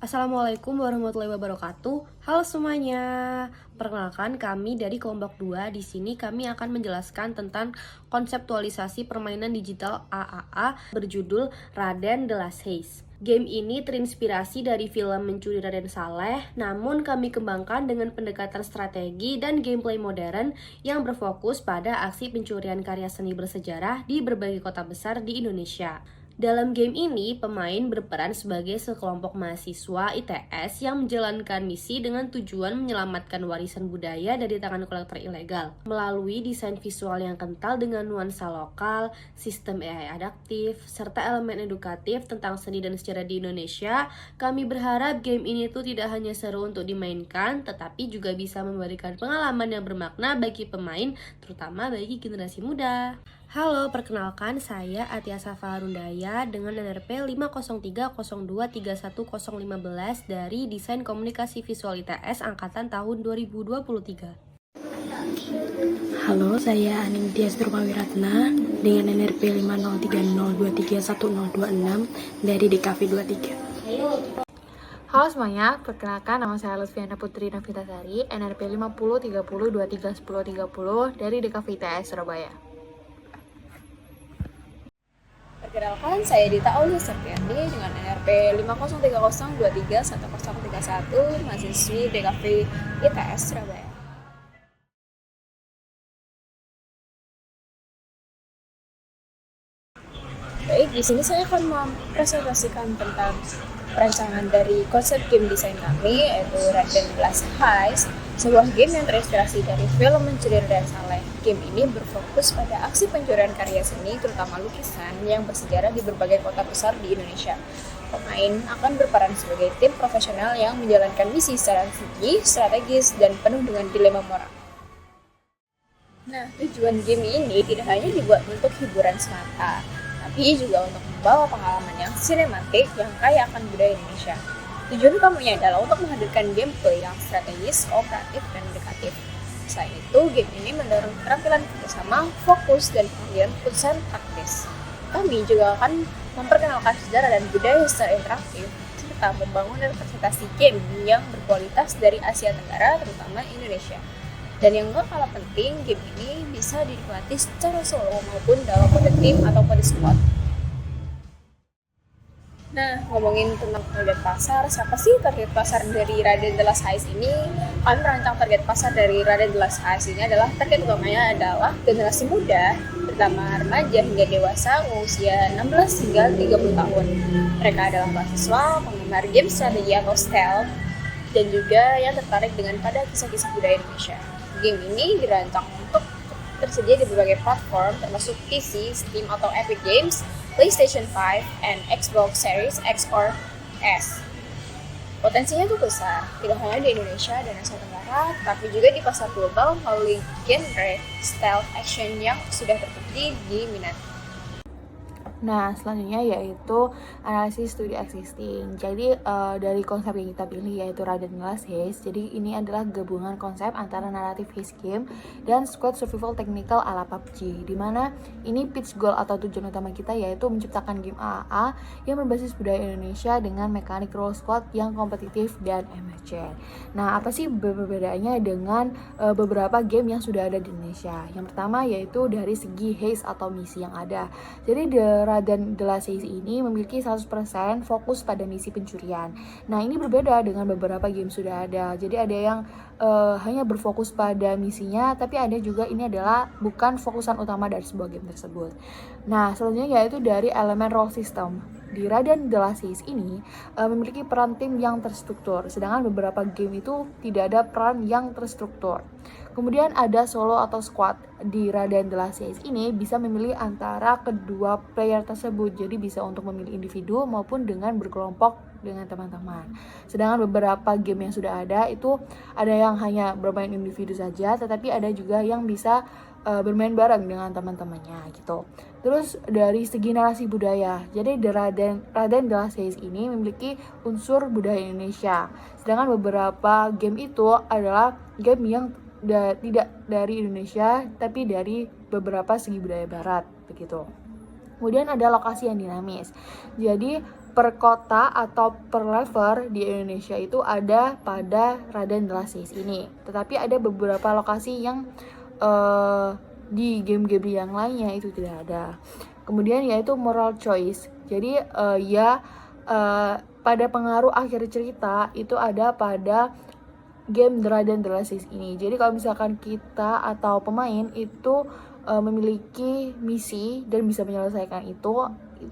Assalamualaikum warahmatullahi wabarakatuh. Halo semuanya. Perkenalkan, kami dari kelompok 2. Di sini kami akan menjelaskan tentang konseptualisasi permainan digital AAA berjudul Raden the Last Heist. Game ini terinspirasi dari film Mencuri Raden Saleh, namun kami kembangkan dengan pendekatan strategi dan gameplay modern yang berfokus pada aksi pencurian karya seni bersejarah di berbagai kota besar di Indonesia. Dalam game ini, pemain berperan sebagai sekelompok mahasiswa ITS yang menjalankan misi dengan tujuan menyelamatkan warisan budaya dari tangan kolektor ilegal. Melalui desain visual yang kental dengan nuansa lokal, sistem AI adaptif, serta elemen edukatif tentang seni dan sejarah di Indonesia, kami berharap game ini tuh tidak hanya seru untuk dimainkan, tetapi juga bisa memberikan pengalaman yang bermakna bagi pemain, terutama bagi generasi muda. Halo, perkenalkan saya Atia Safa Harundaya dengan NRP 50302310015 dari Desain Komunikasi Visual ITS Angkatan tahun 2023. Halo, saya Anindya Strumawiratna dengan NRP 50302310026 dari DKV 23. Halo semuanya, perkenalkan nama saya Lutfiana Putri Nafitasari, NRP 5030231030 dari DKV ITS Surabaya. Perkenalkan, saya Dita Aulia Septiani dengan NRP 50302310031, mahasiswi DKV ITS Surabaya. Baik, di sini saya akan mempresentasikan tentang perancangan dari konsep game desain kami, yaitu Raden the Last Heist, sebuah game yang terinspirasi dari film Mencuri Raden Saleh. Game ini berfokus pada aksi pencurian karya seni, terutama lukisan, yang bersejarah di berbagai kota besar di Indonesia. Pemain akan berperan sebagai tim profesional yang menjalankan misi secara strategis, dan penuh dengan dilema moral. Nah, tujuan game ini tidak hanya dibuat untuk hiburan semata, tapi juga untuk membawa pengalaman yang sinematik yang kaya akan budaya Indonesia. Tujuan utamanya adalah untuk menghadirkan gameplay yang strategis, kooperatif, dan edukatif. Selain itu, game ini mendorong keterampilan kerjasama, fokus, dan pengalian keputusan taktis. Kami juga akan memperkenalkan sejarah dan budaya secara interaktif, serta membangun representasi game yang berkualitas dari Asia Tenggara, terutama Indonesia. Dan yang gak kalah penting, game ini bisa dinikmati secara solo maupun dalam mode tim atau mode squad. Nah, ngomongin tentang target pasar, siapa sih target pasar dari Raden the Last Heist ini? Kami merancang target pasar dari Raden the Last Heist ini adalah target utamanya adalah generasi muda, terutama remaja hingga dewasa usia 16 hingga 30 tahun. Mereka adalah mahasiswa, penggemar game strategi atau stealth, dan juga yang tertarik dengan pada kisah-kisah budaya Indonesia. Game ini dirancang untuk tersedia di berbagai platform termasuk PC, Steam atau Epic Games, PlayStation 5, and Xbox Series X or S. Potensinya tuh besar, tidak hanya di Indonesia dan Asia Tenggara, tapi juga di pasar global melalui genre stealth action yang sudah terbukti diminati. Nah, selanjutnya yaitu analisis studi existing. Jadi dari konsep yang kita pilih yaitu Raden the Last Heist. Jadi ini adalah gabungan konsep antara naratif heist game dan squad survival technical ala PUBG. Dimana ini pitch goal atau tujuan utama kita yaitu menciptakan game AAA yang berbasis budaya Indonesia dengan mekanik role squad yang kompetitif dan emergent. Nah, apa sih perbedaannya dengan beberapa game yang sudah ada di Indonesia? Yang pertama yaitu dari segi heist atau misi yang ada. Jadi Raden the Last Heist ini memiliki 100% fokus pada misi pencurian. Nah, ini berbeda dengan beberapa game sudah ada. Jadi ada yang hanya berfokus pada misinya, tapi ada juga ini adalah bukan fokusan utama dari sebuah game tersebut. Nah, selanjutnya yaitu dari elemen role system. Di Raden the Last Heist ini memiliki peran tim yang terstruktur, sedangkan beberapa game itu tidak ada peran yang terstruktur. Kemudian ada solo atau squad. Di Raden the Last Heist ini bisa memilih antara kedua player tersebut, jadi bisa untuk memilih individu maupun dengan berkelompok dengan teman-teman. Sedangkan beberapa game yang sudah ada itu ada yang hanya bermain individu saja, tetapi ada juga yang bisa bermain bareng dengan teman-temannya gitu. Terus dari segi narasi budaya, jadi Raden the Last Heist ini memiliki unsur budaya Indonesia. Sedangkan beberapa game itu adalah game yang tidak dari Indonesia, tapi dari beberapa segi budaya barat begitu. Kemudian ada lokasi yang dinamis. Jadi per kota atau per level di Indonesia itu ada pada Raden the Last Heist ini. Tetapi ada beberapa lokasi yang di game-game yang lainnya itu tidak ada. Kemudian yaitu moral choice. Jadi pada pengaruh akhir cerita itu ada pada game Raden the Last Heist ini. Jadi kalau misalkan kita atau pemain itu memiliki misi dan bisa menyelesaikan itu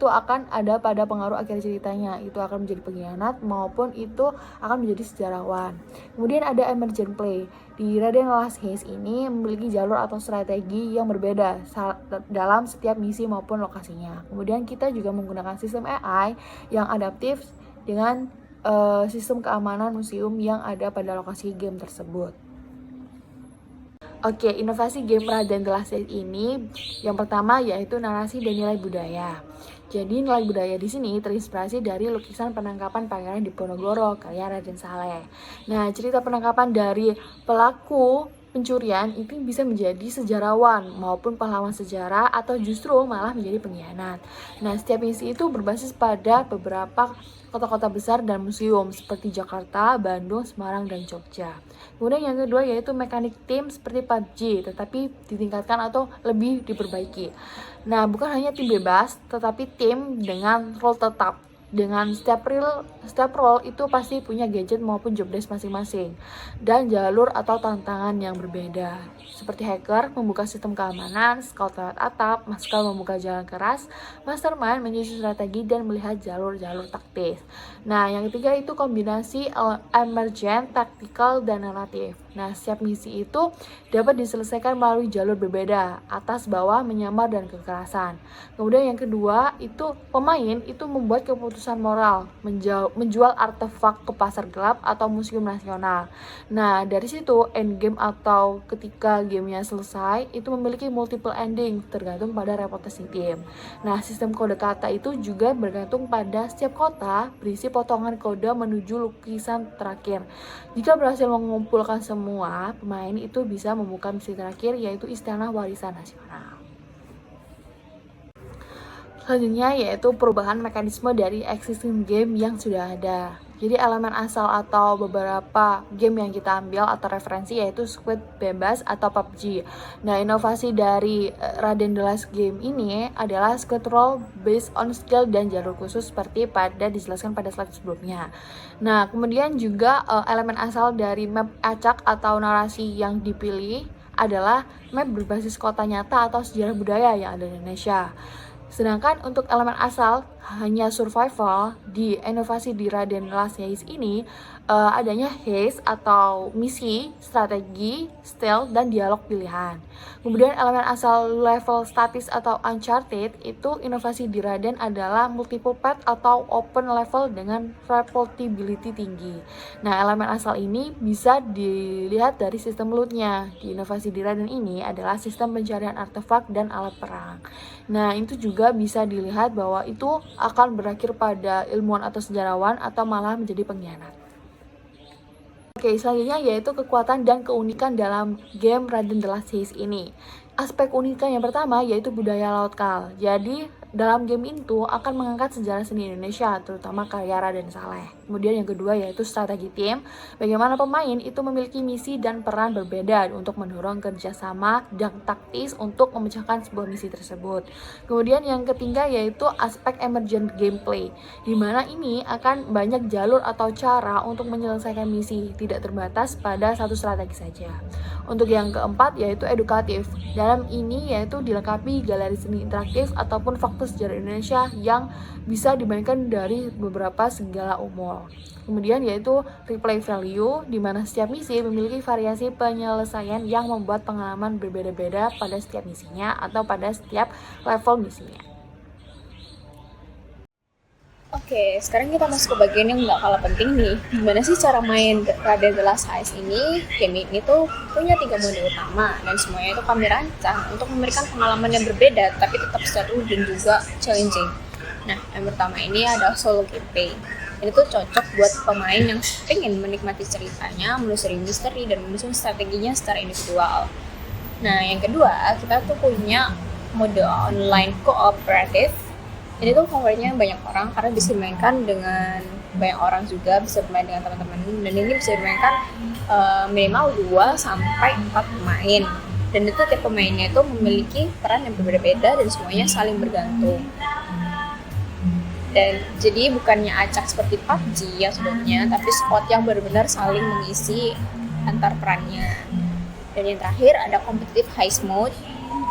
akan ada pada pengaruh akhir ceritanya. Itu akan menjadi pengkhianat maupun itu akan menjadi sejarawan. Kemudian ada emergent play. Di Raden the Last Heist ini memiliki jalur atau strategi yang berbeda dalam setiap misi maupun lokasinya. Kemudian kita juga menggunakan sistem AI yang adaptif dengan sistem keamanan museum yang ada pada lokasi game tersebut. Oke, inovasi game Raden the Last Heist ini yang pertama yaitu narasi dan nilai budaya. Jadi nilai budaya di sini terinspirasi dari lukisan penangkapan Pangeran Diponegoro karya Raden Saleh. Nah, cerita penangkapan dari pelaku pencurian itu bisa menjadi sejarawan maupun pahlawan sejarah atau justru malah menjadi pengkhianat. Nah, setiap misi itu berbasis pada beberapa kota-kota besar dan museum seperti Jakarta, Bandung, Semarang, dan Jogja. Kemudian yang kedua yaitu mekanik tim seperti PUBG, tetapi ditingkatkan atau lebih diperbaiki. Nah, bukan hanya tim bebas, tetapi tim dengan role tetap. Dengan setiap role itu pasti punya gadget maupun job desk masing-masing dan jalur atau tantangan yang berbeda. Seperti hacker membuka sistem keamanan, scout lewat atap, maskal membuka jalan keras, mastermind menyusun strategi dan melihat jalur-jalur taktis. Nah, yang ketiga itu kombinasi emergent, tactical, dan naratif. Nah, setiap misi itu dapat diselesaikan melalui jalur berbeda, atas, bawah, menyamar, dan kekerasan. Kemudian yang kedua itu pemain itu membuat keputusan moral, menjual artefak ke pasar gelap atau museum nasional. Nah, dari situ endgame atau ketika gamenya selesai itu memiliki multiple ending tergantung pada reputasi tim. Nah, sistem kode kata itu juga bergantung pada setiap kota berisi potongan kode menuju lukisan terakhir. Jika berhasil mengumpulkan semua, pemain itu bisa membuka misi terakhir yaitu Istana Warisan Nasional. Selanjutnya yaitu perubahan mekanisme dari existing game yang sudah ada. Jadi elemen asal atau beberapa game yang kita ambil atau referensi yaitu squad bebas atau PUBG. Nah, inovasi dari Raden the Last game ini adalah squad role based on skill dan jalur khusus seperti dijelaskan pada slide sebelumnya. Nah, kemudian juga elemen asal dari map acak atau narasi yang dipilih adalah map berbasis kota nyata atau sejarah budaya yang ada di Indonesia. Sedangkan untuk elemen asal hanya survival, di inovasi di Raden the Last Heist ini adanya heist atau misi, strategi, stealth, dan dialog pilihan. Kemudian elemen asal level statis atau uncharted itu inovasi di Raden adalah multiple path atau open level dengan reportability tinggi. Nah, elemen asal ini bisa dilihat dari sistem loot-nya. Di inovasi di Raden ini adalah sistem pencarian artefak dan alat perang. Nah, itu juga bisa dilihat bahwa itu akan berakhir pada ilmuwan atau sejarawan atau malah menjadi pengkhianat. Oke, selanjutnya yaitu kekuatan dan keunikan dalam game Raden the Last Heist ini. Aspek unikan yang pertama yaitu budaya laut kal. Jadi, dalam game itu akan mengangkat sejarah seni Indonesia, terutama karya Raden Saleh. Kemudian yang kedua yaitu strategi tim, bagaimana pemain itu memiliki misi dan peran berbeda untuk mendorong kerjasama dan taktis untuk memecahkan sebuah misi tersebut. Kemudian yang ketiga yaitu aspek emergent gameplay, di mana ini akan banyak jalur atau cara untuk menyelesaikan misi, tidak terbatas pada satu strategi saja. Untuk yang keempat yaitu edukatif, dalam ini yaitu dilengkapi galeri seni interaktif ataupun faktor sejarah Indonesia yang bisa dimainkan dari beberapa segala umur. Kemudian yaitu replay value, di mana setiap misi memiliki variasi penyelesaian yang membuat pengalaman berbeda-beda pada setiap misinya atau pada setiap level misinya. Oke, sekarang kita masuk ke bagian yang nggak kalah penting nih. Gimana sih cara main Raden the Last Heist ini? Game ini tuh punya 3 mode utama dan semuanya itu kami rancang untuk memberikan pengalaman yang berbeda tapi tetap seru dan juga challenging. Nah, yang pertama ini adalah solo gameplay. Ini tuh cocok buat pemain yang pengen menikmati ceritanya, menelusuri misteri, dan menyusun strateginya secara individual. Nah, yang kedua, kita tuh punya mode online kooperatif, Ini tuh favoritnya banyak orang karena bisa dimainkan dengan banyak orang juga, bisa bermain dengan teman-teman, dan ini bisa dimainkan minimal 2 sampai 4 pemain. Dan itu tiap pemainnya itu memiliki peran yang berbeda-beda dan semuanya saling bergantung. Dan jadi bukannya acak seperti PUBG yang sebelumnya, tapi squad yang benar-benar saling mengisi antar perannya. Dan yang terakhir ada competitive heist mode.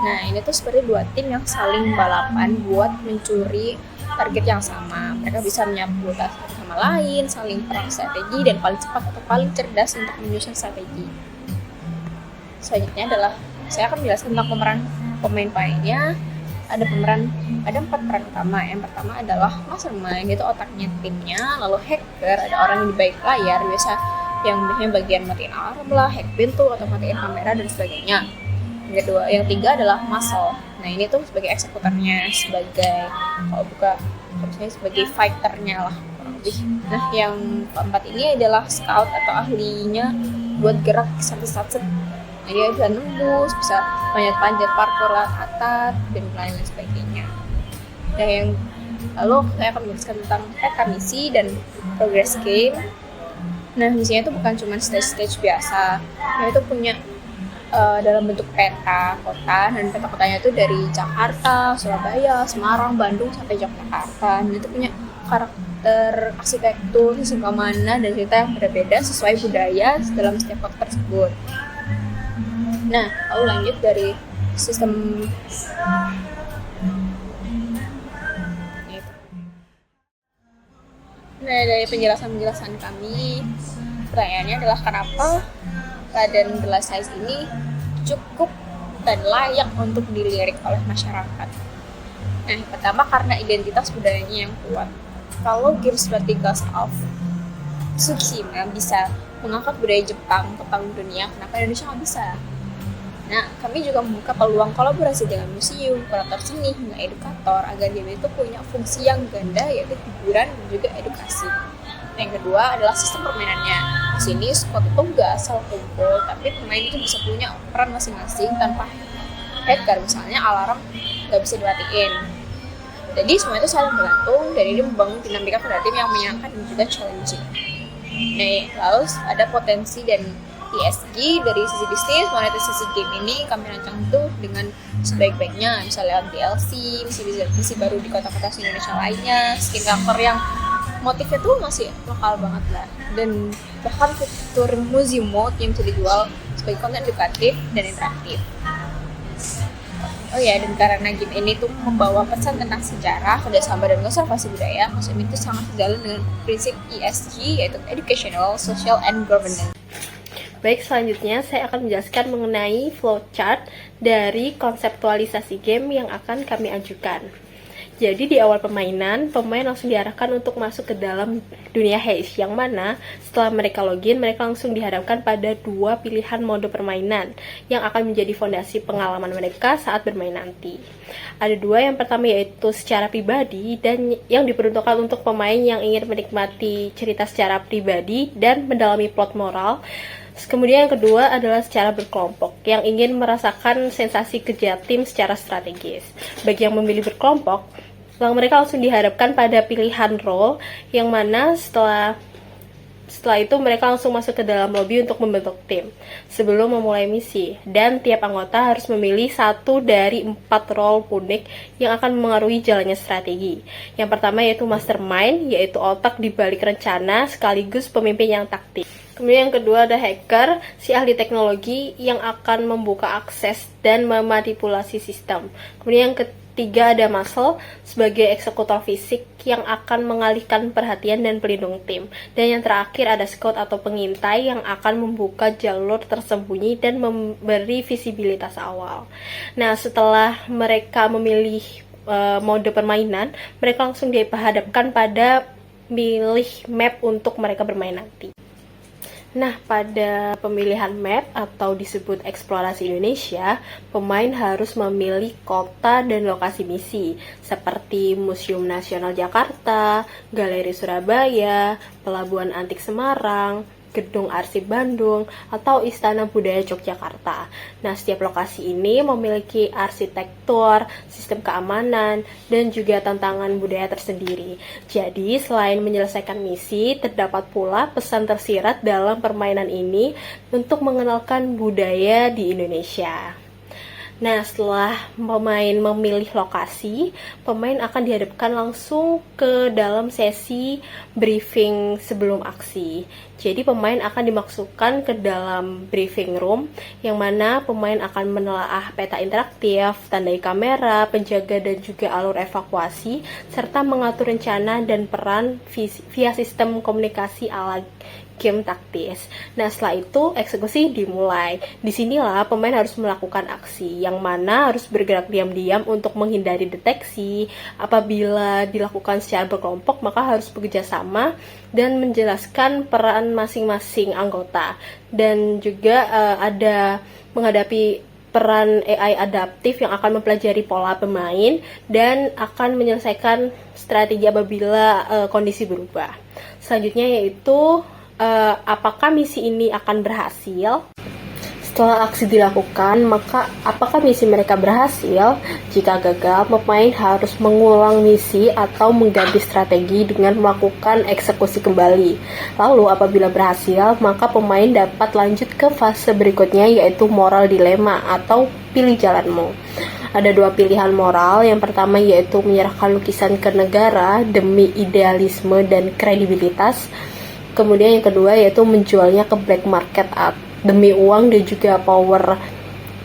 Nah, ini tuh seperti 2 tim yang saling balapan buat mencuri target yang sama. Mereka bisa menyapu satu sama lain, saling perang strategi, dan paling cepat atau paling cerdas untuk menyusun strategi. Selanjutnya adalah saya akan menjelaskan tentang pemeran pemain-pemainnya. Ada 4 peran utama. Yang pertama adalah mastermind, itu otaknya timnya. Lalu hacker, ada orang yang di balik layar, biasanya bagian matiin alarm lah, hack pintu atau matiin kamera dan sebagainya. Yang tiga adalah muscle. Nah, ini tuh sebagai eksekutornya, sebagai sebagai fighternya lah kurang lebih. Nah, yang keempat ini adalah scout atau ahlinya buat gerak satu-satu. Nah, dia bisa nembus, bisa panjat-panjat parkour lewat atap dan lain-lain sebagainya. Nah, lalu saya akan menjelaskan tentang peta misi dan progress game. Nah, misinya itu bukan cuma stage-stage biasa. Nah, itu punya dalam bentuk peta kota, dan peta kotanya itu dari Jakarta, Surabaya, Semarang, Bandung sampai Yogyakarta. Dan itu punya karakter arsitektur, sisi keamanan, dan cerita yang berbeda sesuai budaya dalam setiap kota tersebut. Nah, lalu lanjut dari sistem dari penjelasan kami, pertanyaannya adalah kenapa Raden The Last Heist ini cukup dan layak untuk dilirik oleh masyarakat. Nah, yang pertama karena identitas budayanya yang kuat. Kalau game seperti Ghost of Tsushima bisa mengangkat budaya Jepang ke panggung dunia, kenapa Indonesia nggak bisa? Nah, kami juga membuka peluang kolaborasi dengan museum, kurator seni, hingga edukator agar game itu punya fungsi yang ganda, yaitu hiburan dan juga edukasi. Nah, yang kedua adalah sistem permainannya. Di sini squad itu nggak asal kumpul, tapi pemain itu bisa punya peran masing-masing tanpa hacker. Misalnya alarm nggak bisa dimatiin. Jadi semua itu saling bergantung, dan ini membangun dinamika pada tim yang menyenangkan dan juga challenging. Nah, lalu ada potensi dan ESG dari sisi bisnis, monetisasi game ini kami rancang itu dengan sebaik-baiknya, misalnya DLC, misi baru di kota-kota Indonesia lainnya, skin cover yang motifnya tuh masih lokal banget lah, dan bahkan fitur museum mode yang bisa dijual sebagai konten edukatif dan interaktif. Oh ya, dan karena game ini tuh membawa pesan tentang sejarah, kerjasama, dan konservasi budaya, museum itu sangat sejalan dengan prinsip ESG, yaitu Educational, Social, and Governance. Baik, selanjutnya saya akan menjelaskan mengenai flowchart dari konseptualisasi game yang akan kami ajukan. Jadi di awal permainan, pemain langsung diarahkan untuk masuk ke dalam dunia heist, yang mana setelah mereka login, mereka langsung dihadapkan pada 2 pilihan mode permainan yang akan menjadi fondasi pengalaman mereka saat bermain nanti. Ada 2, yang pertama yaitu secara pribadi, dan yang diperuntukkan untuk pemain yang ingin menikmati cerita secara pribadi dan mendalami plot moral. Kemudian yang kedua adalah secara berkelompok, yang ingin merasakan sensasi kerja tim secara strategis. Bagi yang memilih berkelompok, mereka langsung dihadapkan pada pilihan role, yang mana setelah itu mereka langsung masuk ke dalam lobby untuk membentuk tim sebelum memulai misi, dan tiap anggota harus memilih 1 dari 4 role unik yang akan mengaruhi jalannya strategi. Yang pertama yaitu mastermind, yaitu otak di balik rencana sekaligus pemimpin yang taktik. Kemudian yang kedua ada hacker, si ahli teknologi yang akan membuka akses dan memanipulasi sistem. Kemudian yang ketiga ada muscle, sebagai eksekutor fisik yang akan mengalihkan perhatian dan pelindung tim. Dan yang terakhir ada scout atau pengintai yang akan membuka jalur tersembunyi dan memberi visibilitas awal. Nah, setelah mereka memilih mode permainan, mereka langsung dihadapkan pada milih map untuk mereka bermain nanti. Nah, pada pemilihan map atau disebut eksplorasi Indonesia, pemain harus memilih kota dan lokasi misi, seperti Museum Nasional Jakarta, Galeri Surabaya, Pelabuhan Antik Semarang, Gedung Arsip Bandung, atau Istana Budaya Yogyakarta. Nah, setiap lokasi ini memiliki arsitektur, sistem keamanan, dan juga tantangan budaya tersendiri. Jadi, selain menyelesaikan misi, terdapat pula pesan tersirat dalam permainan ini untuk mengenalkan budaya di Indonesia. Nah, setelah pemain memilih lokasi, pemain akan dihadapkan langsung ke dalam sesi briefing sebelum aksi. Jadi, pemain akan dimasukkan ke dalam briefing room, yang mana pemain akan menelaah peta interaktif, tandai kamera, penjaga dan juga alur evakuasi, serta mengatur rencana dan peran via sistem komunikasi ala game taktis. Nah, setelah itu eksekusi dimulai. Disinilah pemain harus melakukan aksi, yang mana harus bergerak diam-diam untuk menghindari deteksi. Apabila dilakukan secara berkelompok, maka harus bekerja sama dan menjelaskan peran masing-masing anggota. Dan juga ada menghadapi peran AI adaptif yang akan mempelajari pola pemain dan akan menyelesaikan strategi apabila kondisi berubah. Selanjutnya yaitu apakah misi ini akan berhasil? Setelah aksi dilakukan, maka apakah misi mereka berhasil? Jika gagal, pemain harus mengulang misi atau mengganti strategi dengan melakukan eksekusi kembali. Lalu apabila berhasil, maka pemain dapat lanjut ke fase berikutnya, yaitu moral dilema atau pilih jalanmu. Ada dua pilihan moral. Yang pertama yaitu menyerahkan lukisan ke negara demi idealisme dan kredibilitas. Kemudian yang kedua yaitu menjualnya ke black market demi uang dan juga power.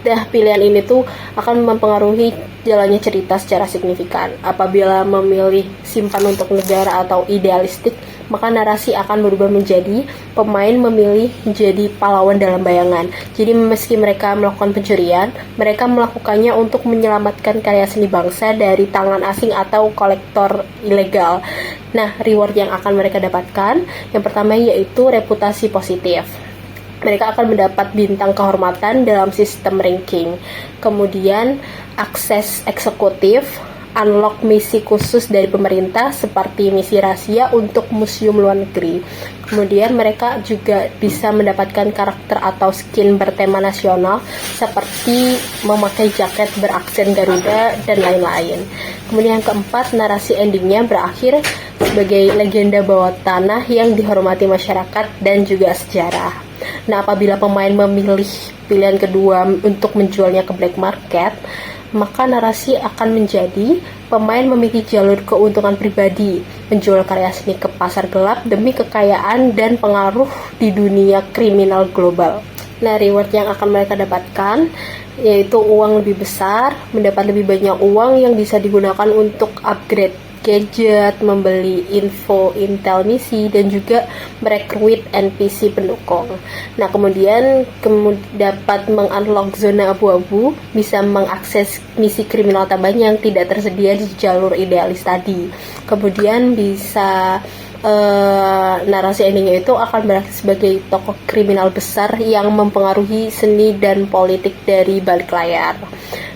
Nah, pilihan ini tuh akan mempengaruhi jalannya cerita secara signifikan. Apabila memilih simpan untuk negara atau idealistik, maka narasi akan berubah menjadi pemain memilih menjadi pahlawan dalam bayangan. Jadi meski mereka melakukan pencurian, mereka melakukannya untuk menyelamatkan karya seni bangsa dari tangan asing atau kolektor ilegal. Nah, reward yang akan mereka dapatkan, yang pertama yaitu reputasi positif. Mereka akan mendapat bintang kehormatan dalam sistem ranking. Kemudian akses eksekutif, unlock misi khusus dari pemerintah seperti misi rahasia untuk museum luar negeri. Kemudian mereka juga bisa mendapatkan karakter atau skin bertema nasional seperti memakai jaket beraksen Garuda dan lain-lain. Kemudian yang keempat, narasi endingnya berakhir sebagai legenda bawah tanah yang dihormati masyarakat dan juga sejarah. Nah, apabila pemain memilih pilihan kedua untuk menjualnya ke black market, maka narasi akan menjadi pemain memiliki jalur keuntungan pribadi, menjual karya seni ke pasar gelap demi kekayaan dan pengaruh di dunia kriminal global. Nah, reward yang akan mereka dapatkan yaitu uang lebih besar, mendapat lebih banyak uang yang bisa digunakan untuk upgrade gadget, membeli info intel misi, dan juga merekrut NPC pendukung. Nah, kemudian dapat mengunlock zona abu-abu, bisa mengakses misi kriminal tambahan yang tidak tersedia di jalur idealis tadi. Kemudian bisa narasi endingnya itu akan berakhir sebagai tokoh kriminal besar yang mempengaruhi seni dan politik dari balik layar.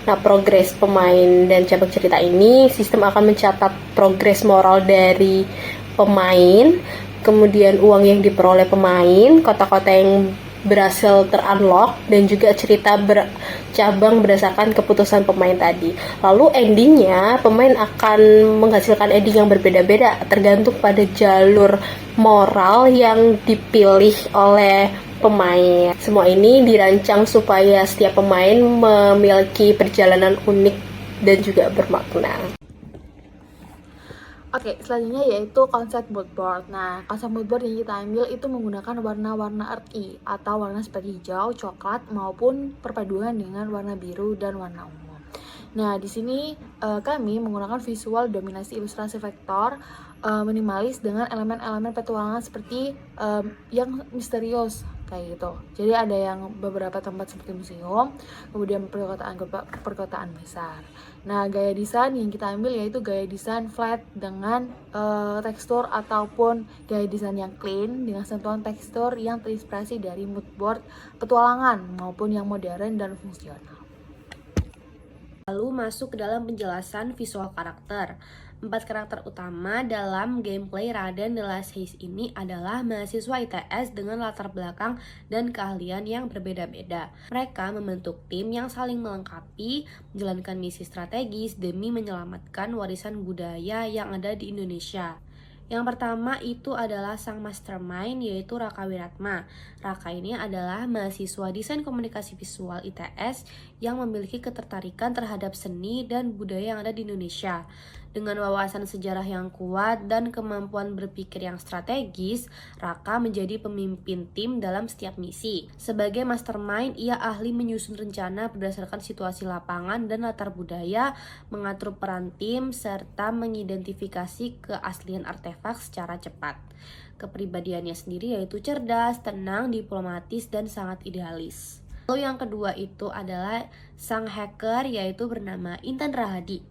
Nah, progres pemain dan cabang cerita ini, sistem akan mencatat progres moral dari pemain, kemudian uang yang diperoleh pemain, kota-kota yang berhasil terunlock, dan juga cerita bercabang berdasarkan keputusan pemain tadi. Lalu endingnya, pemain akan menghasilkan ending yang berbeda-beda tergantung pada jalur moral yang dipilih oleh pemain. Semua ini dirancang supaya setiap pemain memiliki perjalanan unik dan juga bermakna. Oke, selanjutnya yaitu konsep mood board. Nah, konsep mood board yang kita ambil itu menggunakan warna-warna earthy atau warna seperti hijau, coklat, maupun perpaduan dengan warna biru dan warna ungu. Nah, di sini kami menggunakan visual dominasi ilustrasi vektor minimalis dengan elemen-elemen petualangan seperti yang misterius kayak gitu. Jadi ada yang beberapa tempat seperti museum, kemudian perkotaan besar. Nah, gaya desain yang kita ambil yaitu gaya desain flat dengan tekstur ataupun gaya desain yang clean dengan sentuhan tekstur yang terinspirasi dari mood board petualangan maupun yang modern dan fungsional. Lalu masuk ke dalam penjelasan visual karakter. Empat karakter utama dalam gameplay Raden The Last Heist ini adalah mahasiswa ITS dengan latar belakang dan keahlian yang berbeda-beda. Mereka membentuk tim yang saling melengkapi, menjalankan misi strategis demi menyelamatkan warisan budaya yang ada di Indonesia. Yang pertama itu adalah sang mastermind, yaitu Raka Wiratma. Raka ini adalah mahasiswa desain komunikasi visual ITS yang memiliki ketertarikan terhadap seni dan budaya yang ada di Indonesia. Dengan wawasan sejarah yang kuat dan kemampuan berpikir yang strategis, Raka menjadi pemimpin tim dalam setiap misi. Sebagai mastermind, ia ahli menyusun rencana berdasarkan situasi lapangan dan latar budaya, mengatur peran tim, serta mengidentifikasi keaslian artefak secara cepat. Kepribadiannya sendiri yaitu cerdas, tenang, diplomatis, dan sangat idealis. Lalu yang kedua itu adalah sang hacker, yaitu bernama Intan Rahadi.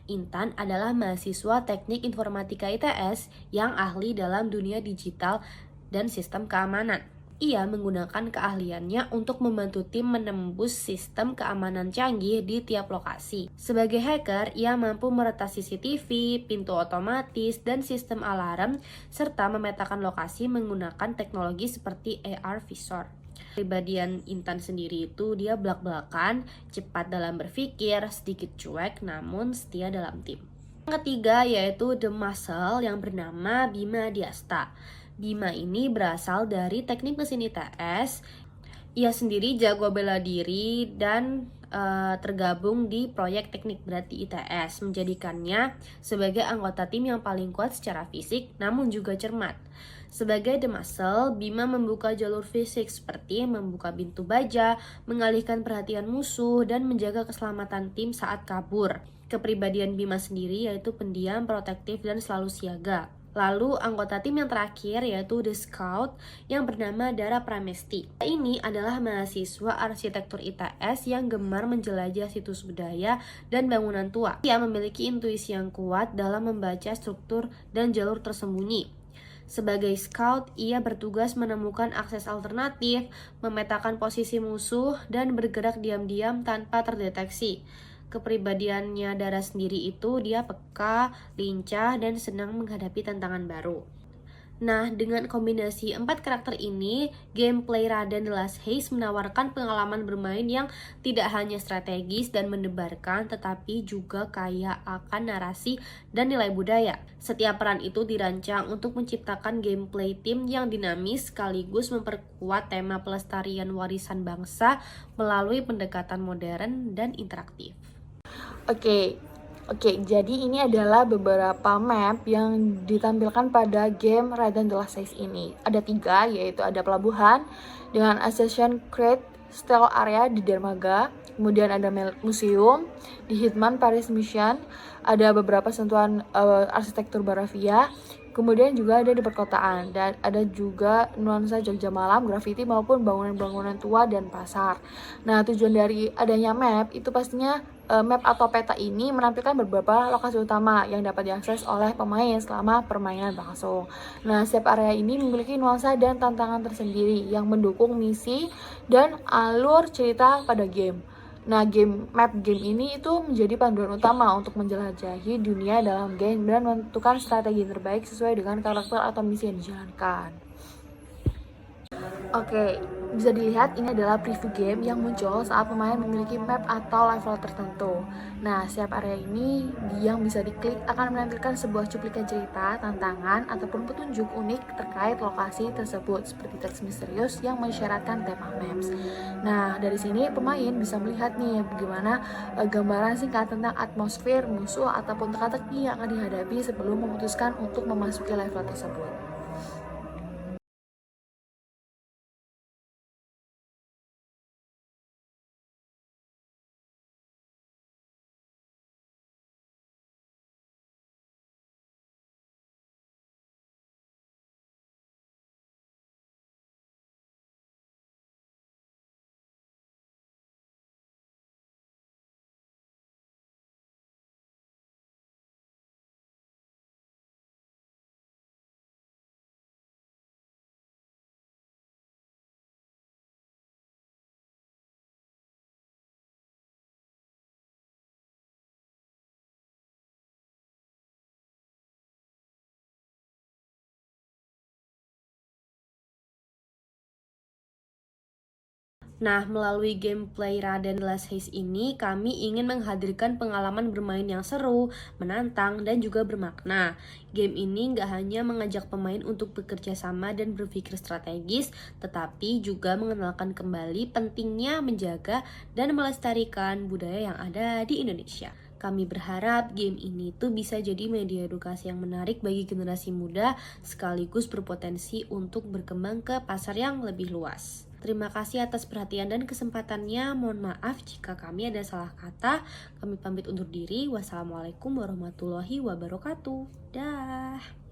Intan adalah mahasiswa teknik informatika ITS yang ahli dalam dunia digital dan sistem keamanan. Ia menggunakan keahliannya untuk membantu tim menembus sistem keamanan canggih di tiap lokasi. Sebagai hacker, ia mampu meretas CCTV, pintu otomatis, dan sistem alarm, serta memetakan lokasi menggunakan teknologi seperti AR Visor. Kepribadian Intan sendiri itu dia belak-belakan, cepat dalam berpikir, sedikit cuek namun setia dalam tim. Yang ketiga yaitu The Muscle yang bernama Bima Diasta. Bima ini berasal dari teknik mesin ITS. Ia sendiri jago bela diri dan tergabung di proyek teknik berat di ITS, menjadikannya sebagai anggota tim yang paling kuat secara fisik namun juga cermat. Sebagai The Muscle, Bima membuka jalur fisik seperti membuka pintu baja, mengalihkan perhatian musuh, dan menjaga keselamatan tim saat kabur. Kepribadian Bima sendiri yaitu pendiam, protektif, dan selalu siaga. Lalu anggota tim yang terakhir yaitu The Scout yang bernama Dara Pramesti. Ini adalah mahasiswa arsitektur ITS yang gemar menjelajah situs budaya dan bangunan tua. Ia memiliki intuisi yang kuat dalam membaca struktur dan jalur tersembunyi. Sebagai scout, ia bertugas menemukan akses alternatif, memetakan posisi musuh, dan bergerak diam-diam tanpa terdeteksi. Kepribadiannya Dara sendiri itu dia peka, lincah, dan senang menghadapi tantangan baru. Nah, dengan kombinasi 4 karakter ini, gameplay Raden The Last Heist menawarkan pengalaman bermain yang tidak hanya strategis dan mendebarkan, tetapi juga kaya akan narasi dan nilai budaya. Setiap peran itu dirancang untuk menciptakan gameplay tim yang dinamis sekaligus memperkuat tema pelestarian warisan bangsa melalui pendekatan modern dan interaktif. Oke, jadi ini adalah beberapa map yang ditampilkan pada game Raden The Last Heist ini. Ada 3, yaitu ada pelabuhan dengan Assassin's Creed Style Area di Dermaga, kemudian ada museum di Hitman Paris Mission, ada beberapa sentuhan arsitektur Baravia, kemudian juga ada di perkotaan, dan ada juga nuansa Jogja malam, graffiti maupun bangunan-bangunan tua dan pasar. Nah, tujuan dari adanya map itu pastinya map atau peta ini menampilkan beberapa lokasi utama yang dapat diakses oleh pemain selama permainan berlangsung. Nah, setiap area ini memiliki nuansa dan tantangan tersendiri yang mendukung misi dan alur cerita pada game. Nah, map game ini itu menjadi panduan utama untuk menjelajahi dunia dalam game dan menentukan strategi terbaik sesuai dengan karakter atau misi yang dijalankan. Oke, bisa dilihat ini adalah preview game yang muncul saat pemain memiliki map atau level tertentu. Nah, setiap area ini yang bisa diklik akan menampilkan sebuah cuplikan cerita, tantangan, ataupun petunjuk unik terkait lokasi tersebut seperti teks misterius yang mensyaratkan tema maps. Nah, dari sini pemain bisa melihat nih bagaimana gambaran singkat tentang atmosfer, musuh, ataupun teka-teki yang akan dihadapi sebelum memutuskan untuk memasuki level tersebut. Nah, melalui gameplay Raden Last Haze ini, kami ingin menghadirkan pengalaman bermain yang seru, menantang, dan juga bermakna. Game ini nggak hanya mengajak pemain untuk bekerja sama dan berpikir strategis, tetapi juga mengenalkan kembali pentingnya menjaga dan melestarikan budaya yang ada di Indonesia. Kami berharap game ini tuh bisa jadi media edukasi yang menarik bagi generasi muda, sekaligus berpotensi untuk berkembang ke pasar yang lebih luas. Terima kasih atas perhatian dan kesempatannya. Mohon maaf jika kami ada salah kata. Kami pamit undur diri. Wassalamualaikum warahmatullahi wabarakatuh. Dah.